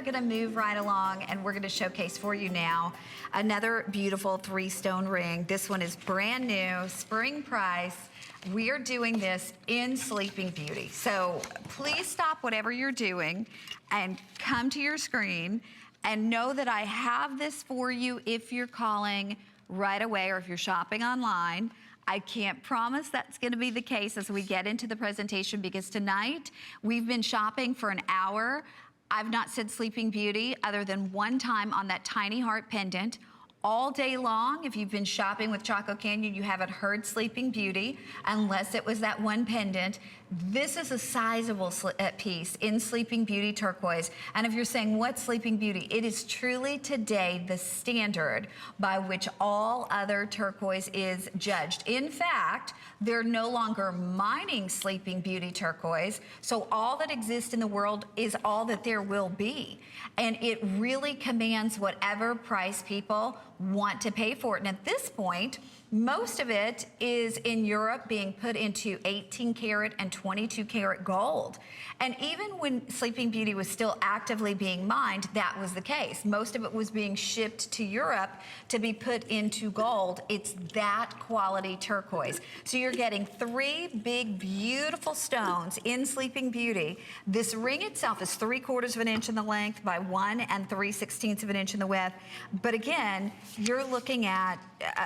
are gonna move right along and we're gonna showcase for you now another beautiful 3-stone ring. This one is brand new, spring price. We are doing this in Sleeping Beauty. So please stop whatever you're doing and come to your screen and know that I have this for you if you're calling right away or if you're shopping online. I can't promise that's gonna be the case as we get into the presentation, because tonight we've been shopping for an hour. I've not said Sleeping Beauty other than one time on that tiny heart pendant. All day long, if you've been shopping with Chaco Canyon, you haven't heard Sleeping Beauty unless it was that one pendant. This is a sizable piece in Sleeping Beauty Turquoise. And if you're saying, what's Sleeping Beauty? It is truly today the standard by which all other turquoise is judged. In fact, they're no longer mining Sleeping Beauty turquoise, so all that exists in the world is all that there will be. And it really commands whatever price people want to pay for it. And at this point, most of it is in Europe being put into 18 karat and 22 karat gold. And even when Sleeping Beauty was still actively being mined, that was the case. Most of it was being shipped to Europe to be put into gold. It's that quality turquoise. So you're getting 3 big, beautiful stones in Sleeping Beauty. This ring itself is 3/4 of an inch in the length by 1 3/16 of an inch in the width. But again, you're looking at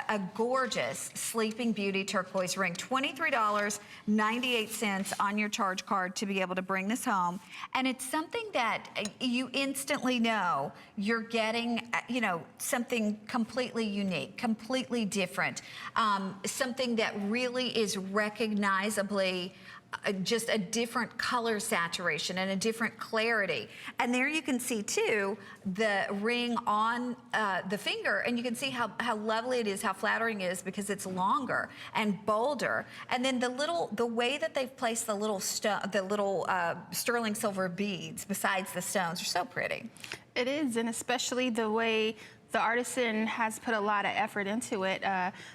a gorgeous Sleeping Beauty turquoise ring. $23.98 on your charge card to be able to bring this home. And it's something that you instantly know you're getting, you know, something completely unique, completely different. Something that really is recognizably just a different color saturation and a different clarity. And there you can see too the ring on the finger, and you can see how lovely it is, how flattering it is, because it's longer and bolder. And then the way that they've placed the little sterling silver beads besides the stones are so pretty. It is, and especially the way the artisan has put a lot of effort into it.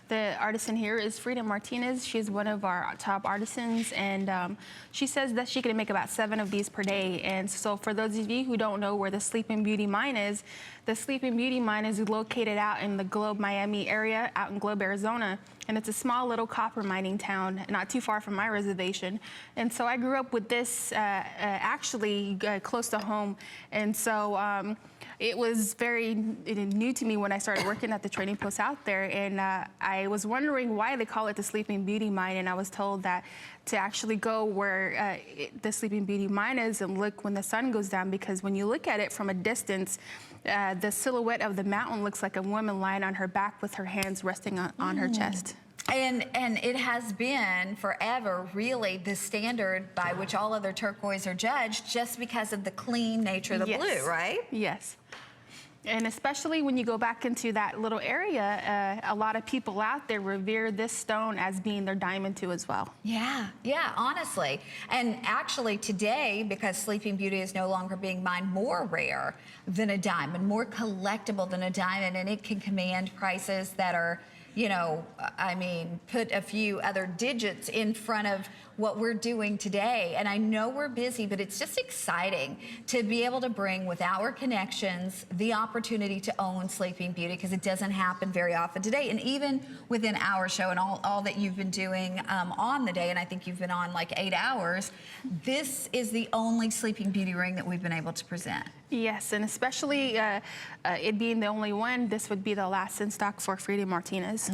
The artisan here is Frida Martinez. She's one of our top artisans, and she says that she can make about 7 of these per day. And so for those of you who don't know where the Sleeping Beauty mine is, the Sleeping Beauty mine is located out in the Globe, Miami area, out in Globe, Arizona. And it's a small little copper mining town, not too far from my reservation. And so I grew up with this actually close to home. And so it was very new to me when I started working at the trading post out there. And I was wondering why they call it the Sleeping Beauty mine. And I was told that to actually go where the Sleeping Beauty mine is and look when the sun goes down, because when you look at it from a distance, the silhouette of the mountain looks like a woman lying on her back with her hands resting on her chest. And it has been forever really the standard by which all other turquoise are judged, just because of the clean nature of the blue, right? Yes. And especially when you go back into that little area, a lot of people out there revere this stone as being their diamond too as well. Yeah, honestly. And actually today, because Sleeping Beauty is no longer being mined, more rare than a diamond, more collectible than a diamond, and it can command prices that are, you know, I mean, put a few other digits in front of what we're doing today. And I know we're busy, but it's just exciting to be able to bring, with our connections, the opportunity to own Sleeping Beauty, because it doesn't happen very often today. And even within our show and all that you've been doing on the day, and I think you've been on like 8 hours, this is the only Sleeping Beauty ring that we've been able to present. Yes, and especially it being the only one, this would be the last in stock for Frida Martinez.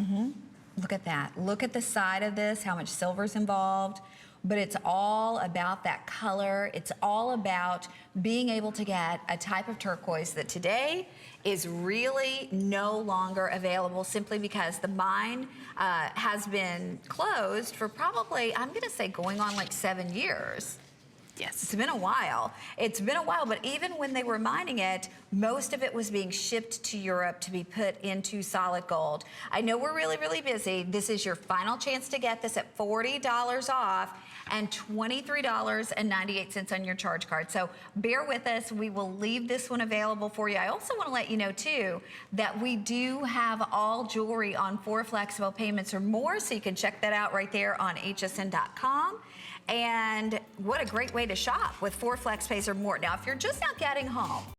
Look at that. Look at the side of this, how much silver's involved. But it's all about that color. It's all about being able to get a type of turquoise that today is really no longer available, simply because the mine has been closed for probably, I'm gonna say, going on like 7 years. Yes. It's been a while. It's been a while, but even when they were mining it, most of it was being shipped to Europe to be put into solid gold. I know we're really, really busy. This is your final chance to get this at $40 off and $23.98 on your charge card. So bear with us. We will leave this one available for you. I also want to let you know, too, that we do have all jewelry on 4 flexible payments or more, so you can check that out right there on hsn.com. And what a great way to shop with 4 flex pays or more. Now, if you're just now getting home,